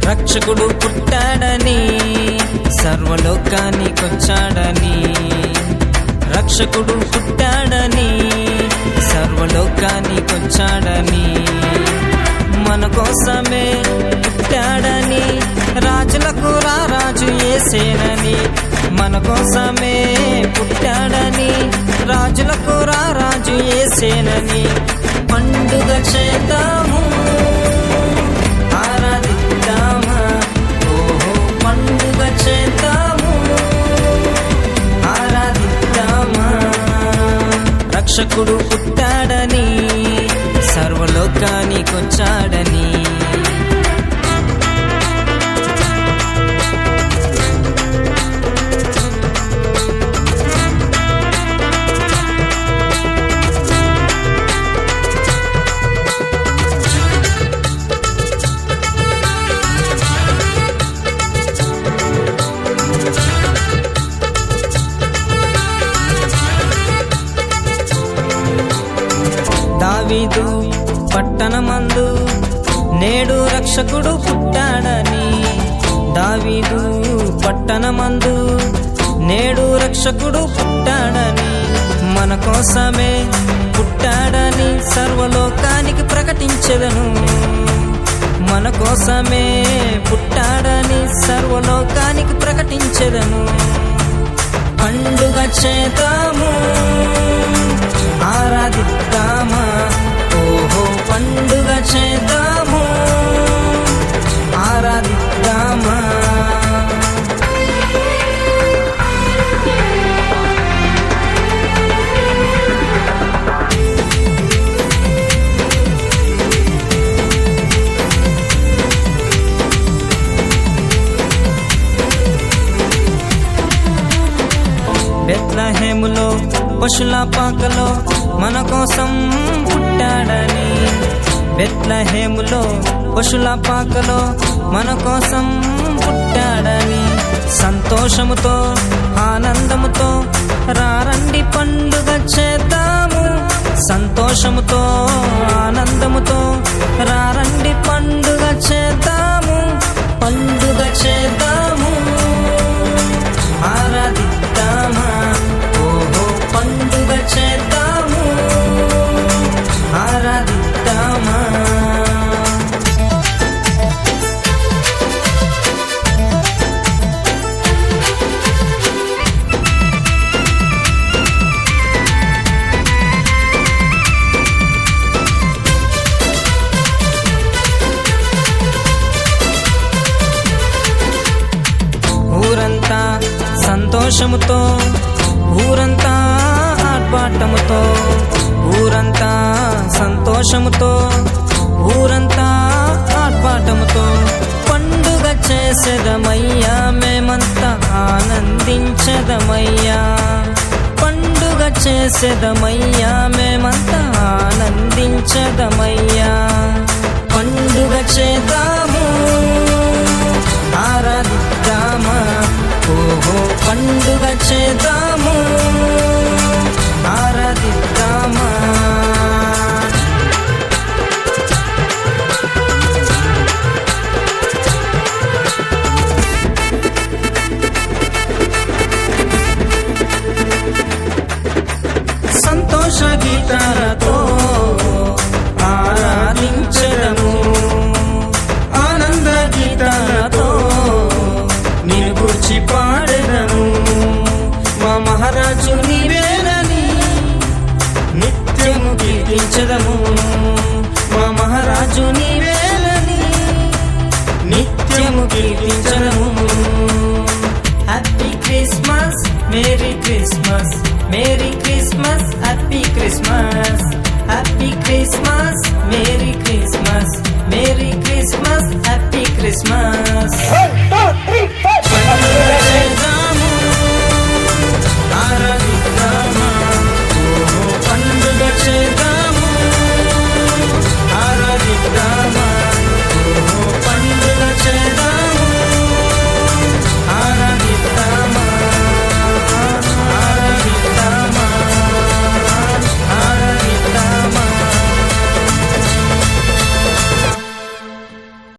రక్షకుడు పుట్టాడని సర్వలోకానికొచ్చాడని, రక్షకుడు పుట్టాడని సర్వలోకానికొచ్చాడని, మన కోసమే పుట్టాడని రాజులకు రారాజు యేసేనని, మన కోసమే పుట్టాడని రాజులకు రారాజు యేసేనని పండుగ చేద్దాము ఆరాధిద్దామా, ఓహో పండుగ చేద్దాము ఆరాధిద్దామా. రక్షకుడు పుట్టాడని సర్వలోకానికొచ్చాడని, దావీదు పట్టణమందు నేడు రక్షకుడు పుట్టాడని, దావీదు పట్టణమందు నేడు రక్షకుడు పుట్టాడని, మన కోసమే పుట్టాడని సర్వలోకానికి ప్రకటించెదను, మన కోసమే పుట్టాడని సర్వలోకానికి ప్రకటించెదను. పండుగ చేద్దాము ఆరాధిద్దామా, ఓహో పండుగ చేద్దాము ఆరాధిద్దామా. బెత్లెహేములో పశుల పాకలో మన కోసం పుట్టాడని, బెత్లెహేములో పశుల పాకలో మన కోసం పుట్టాడని సంతోషముతో ఆనందముతో రారండి పండుగ చేద్దాము, సంతోషముతో ఆనందముతో రారండి పండుగ చేద్దాము, పండుగ చేద్దాము ఆరాధిద్దామా, ఓహో పండుగ చేద్దాము ఆరాధిద్దామా. ఊరంతా సంతోషముతో, ఊరంతా ఆర్భాటముతో, ఊరంతా సంతోషముతో, ఊరంతా ఆర్భాటముతో పండుగ చేసేదమయ్యా, మేమంతా ఆనందించెదమయ్యా, పండుగ చేసేదమయ్యా, మేమంతా ఆనందించెదమయ్యా. పండుగ చేద్దాము ఆరాధిద్దామా, ఓహో పండుగ చేద్దాము ఆరాధిద్దామా. సంతోష గీతాలతో ఆరాధించెదము, ఆనంద గీతాలతో నిన్ను గూర్చి పాడెదము, మా మహారాజు నీవేనని నిత్యము కీర్తించెదము, మా మహారాజు నీవేనని నిత్యము కీర్తించెదము. Happy Christmas merry Christmas, merry Christmas happy Christmas, happy Christmas merry Christmas, merry Christmas happy Christmas.